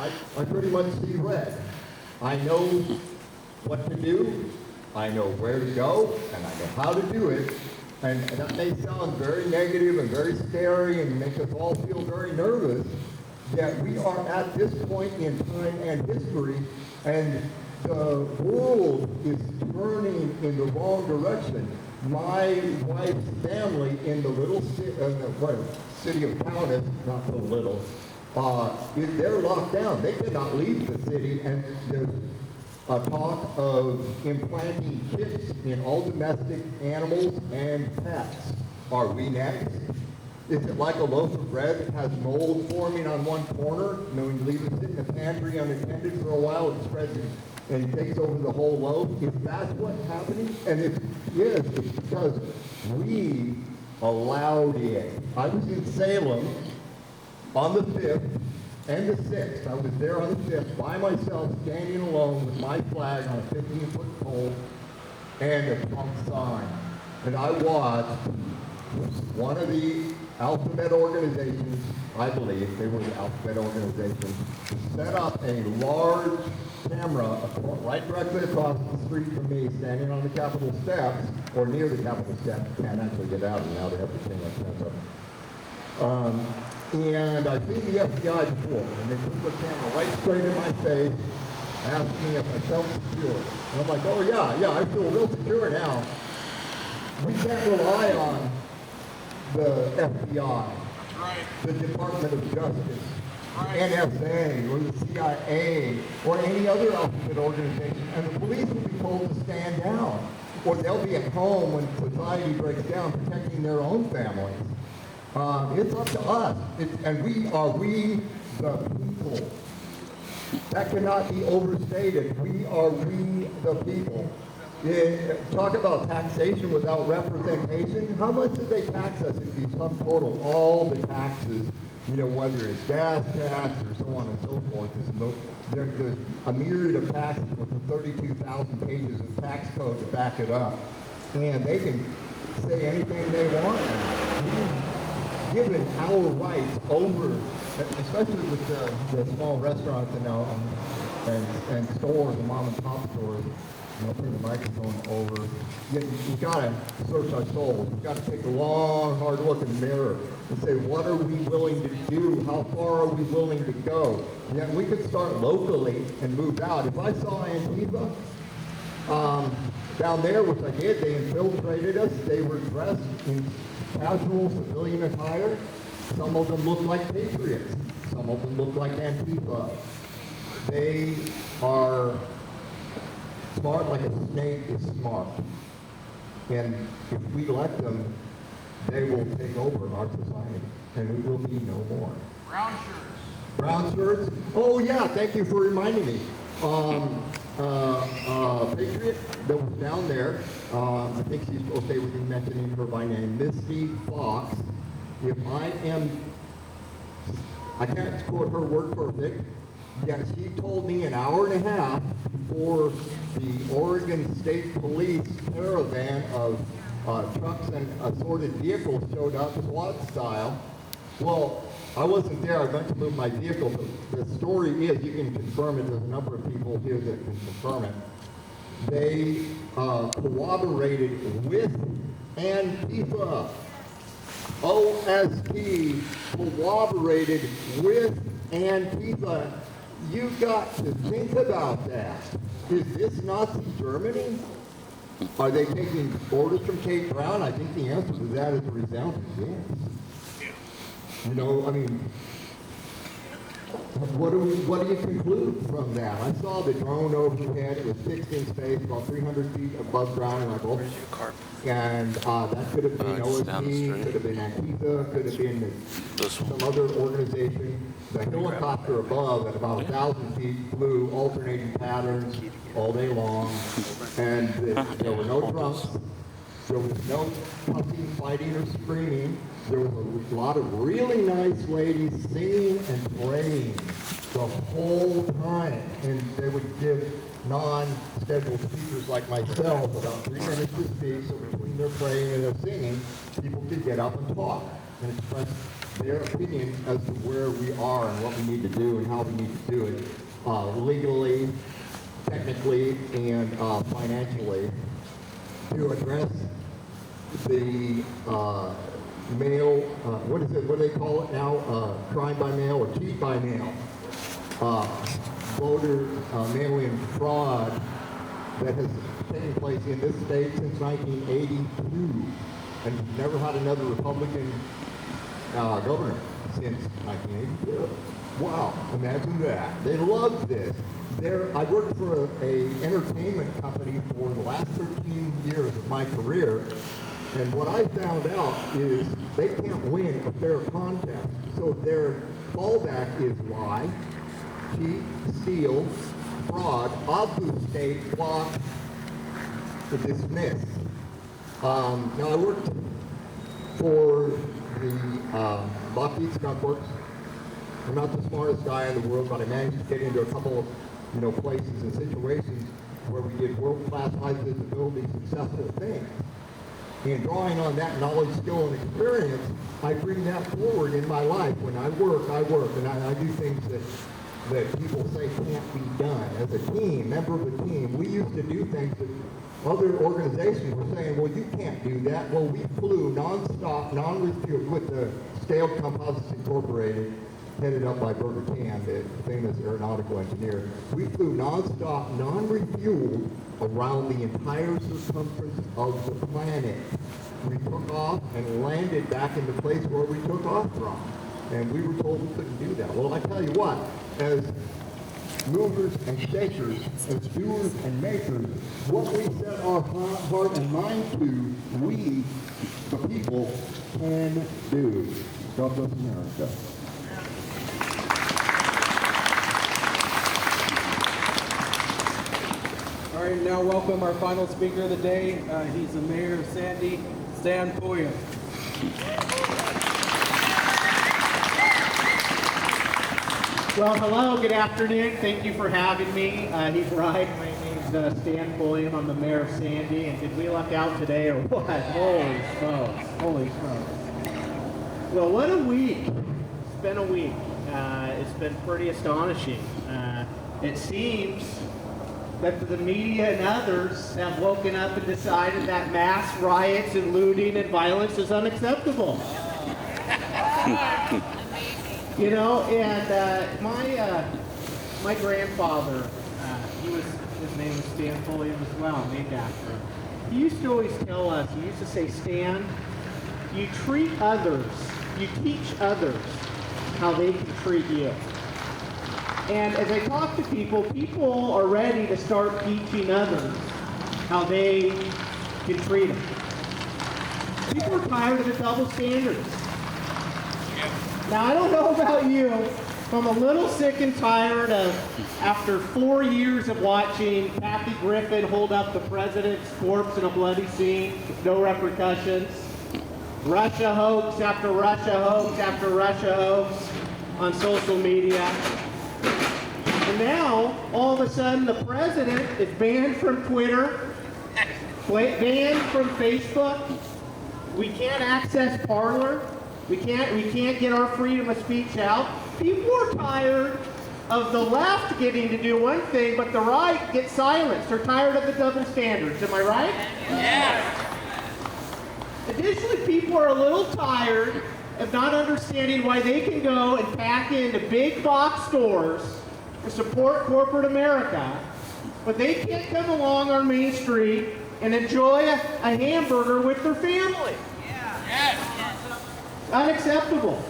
I pretty much see red. I know what to do, I know where to go, and I know how to do it. And that may sound very negative and very scary and make us all feel very nervous, yet we are at this point in time and history, and the world is turning in the wrong direction. My wife's family in the little city of Kaunas, not so little, they're locked down. They cannot leave the city, and there's a talk of implanting chips in all domestic animals and pets. Are we next? Is it like a loaf of bread that has mold forming on one corner? You know, when you leave it sit in the pantry unattended for a while, it spreads and takes over the whole loaf. Is that what's happening? And if yes, it's because we allowed it. I was in Salem on the 5th and the 6th. I was there on the 5th by myself, standing alone with my flag on a 15-foot pole and a Trump sign. And I watched one of the alphabet organizations, I believe they were the alphabet organization, set up a large camera right directly across the street from me, standing on the Capitol steps, or near the Capitol steps. Can't actually get out, and now they have to change that camera. And I've seen the FBI before, and they put the camera right straight in my face, asked me if I felt secure. And I'm like, oh yeah, I feel real secure now. We can't rely on the FBI, the Department of Justice, NSA, or the CIA, or any other alphabet organization, and the police will be told to stand down, or they'll be at home when society breaks down, protecting their own families. It's up to us, and we the people. That cannot be overstated. We the people. Talk about taxation without representation. How much did they tax us if you sum total all the taxes, you know, whether it's gas tax or so on and so forth? There's a myriad of taxes with 32,000 pages of tax code to back it up. And they can say anything they want. Given our rights over, especially with the small restaurants and stores and mom and pop stores. I'll turn the microphone over. We've got to search our souls. We've got to take a long, hard look in the mirror and say, what are we willing to do? How far are we willing to go? Yeah, we could start locally and move out. If I saw Antifa down there, which I did, they infiltrated us. They were dressed in casual civilian attire. Some of them look like patriots. Some of them look like Antifa. They are smart like a snake is smart. And if we let them, they will take over our society, and we will be no more. Brown shirts. Brown shirts? Oh yeah, thank you for reminding me. Patriot that was down there, I think she's okay with me mentioning her by name, Misty Fox. If I can't quote her word perfect, yet she told me an hour and a half before the Oregon State Police caravan of trucks and assorted vehicles showed up, SWAT style. Well, I wasn't there, I went to move my vehicle, but the story is, you can confirm it, there's a number of people here that can confirm it. They cooperated with Antifa. OSP cooperated with Antifa. You've got to think about that. Is this Nazi Germany? Are they taking orders from Kate Brown? I think the answer to that is a resounding yes. You know, I mean, what do you conclude from that? I saw the drone overhead. It was fixed in space, about 300 feet above ground level. Where's your car? And that could have been it's down the OSP, street. could have been Antifa, could have been This some one. other organization. The helicopter above at about 1,000 feet flew alternating patterns all day long, and there were no drunks, there was no cussing, fighting, or screaming. There was a lot of really nice ladies singing and praying the whole time, and they would give non-scheduled speakers like myself about 3 minutes to speak, so between their praying and their singing, people could get up and talk and express their opinion as to where we are and what we need to do and how we need to do it legally, technically, and financially to address the mail, what do they call it now? Crime by mail or cheat by mail. Voter mail-in fraud that has taken place in this state since 1982, and we've never had another Republican governor since 1982. Wow, imagine that. They love this. I worked for a entertainment company for the last 13 years of my career, and what I found out is they can't win a fair contest. So their fallback is lie, cheat, steal, fraud, obfuscate, block, to dismiss. Now I worked for the Lockheed Skunk Works. I'm not the smartest guy in the world, but I managed to get into a couple of places and situations where we did world-class high visibility successful things. And drawing on that knowledge, skill, and experience, I bring that forward in my life. When I work, and I do things that people say can't be done. As a team, member of a team, we used to do things that other organizations were saying, well, you can't do that. Well, we flew nonstop, non-refueled with the Scaled Composites Incorporated, headed up by Berger Tan, the famous aeronautical engineer. We flew nonstop, non-refueled around the entire circumference of the planet. We took off and landed back in the place where we took off from. And we were told we couldn't do that. Well, I tell you what, as movers and shakers, as doers and makers, what we set our heart and mind to, we, the people, can do. God bless America. All right, now welcome our final speaker of the day. He's the mayor of Sandy, Stan Pulliam. Well, hello, good afternoon. Thank you for having me. He's right. My name's Stan Pulliam. I'm the mayor of Sandy. And did we luck out today or what? Holy smokes. Holy smokes. Well, what a week. It's been a week. It's been pretty astonishing. It seems that the media and others have woken up and decided that mass riots and looting and violence is unacceptable. And my grandfather, his name was Stan Pulliam as well, named after him. He used to always tell us, he used to say, Stan, you treat others, you teach others how they can treat you. And as I talk to people, people are ready to start teaching others how they can treat them. People are tired of the double standards. Now, I don't know about you, but I'm a little sick and tired of, after 4 years of watching Kathy Griffin hold up the president's corpse in a bloody scene, no repercussions, Russia hoax after Russia hoax after Russia hoax on social media. And now, all of a sudden, the president is banned from Twitter, banned from Facebook. We can't access Parler. We can't get our freedom of speech out. People are tired of the left getting to do one thing, but the right gets silenced. They're tired of the double standards. Am I right? Yes. Additionally, people are a little tired of not understanding why they can go and pack into big box stores to support corporate America, but they can't come along our main street and enjoy a hamburger with their family. Yes. Unacceptable.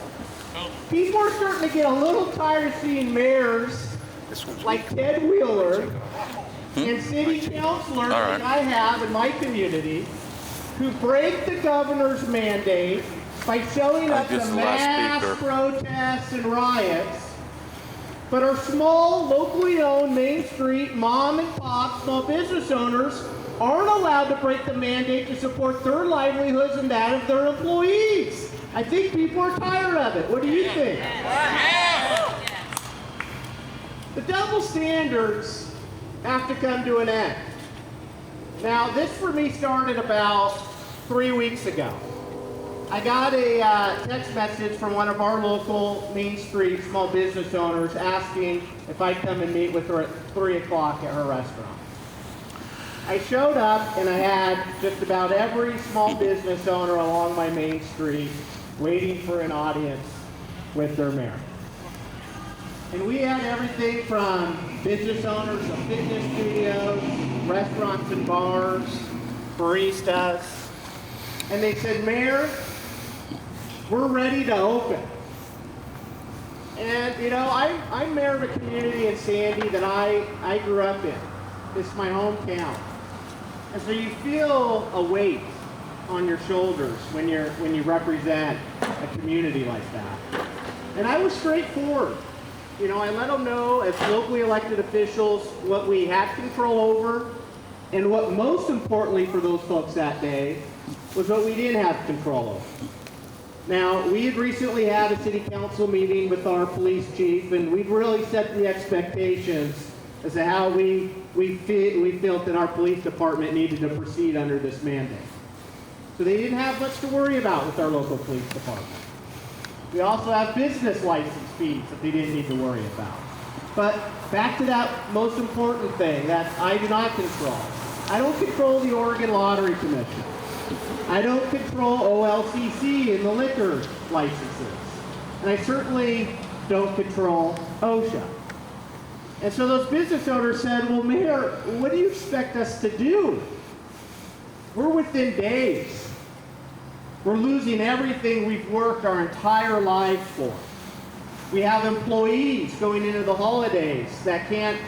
People are starting to get a little tired of seeing mayors like Ted Wheeler and city councilors like I have in my community who break the governor's mandate by showing up to mass protests and riots, but our small, locally owned Main Street mom and pop small business owners aren't allowed to break the mandate to support their livelihoods and that of their employees. I think people are tired of it. What do you think? The double standards have to come to an end. Now, this for me started about 3 weeks ago. I got a text message from one of our local Main Street small business owners asking if I'd come and meet with her at 3 o'clock at her restaurant. I showed up and I had just about every small business owner along my main street waiting for an audience with their mayor. And we had everything from business owners of fitness studios, restaurants and bars, baristas. And they said, Mayor, we're ready to open. And you know, I'm mayor of a community in Sandy that I grew up in. It's my hometown. And so you feel a weight on your shoulders when you represent a community like that. And I was straightforward. You know, I let them know as locally elected officials what we had control over, and what most importantly for those folks that day was what we didn't have control over. Now, we had recently had a city council meeting with our police chief, and we'd really set the expectations as to how we felt that our police department needed to proceed under this mandate. So they didn't have much to worry about with our local police department. We also have business license fees that they didn't need to worry about. But back to that most important thing that I do not control. I don't control the Oregon Lottery Commission. I don't control OLCC and the liquor licenses. And I certainly don't control OSHA. And so those business owners said, well, Mayor, what do you expect us to do? We're within days. We're losing everything we've worked our entire lives for. We have employees going into the holidays that can't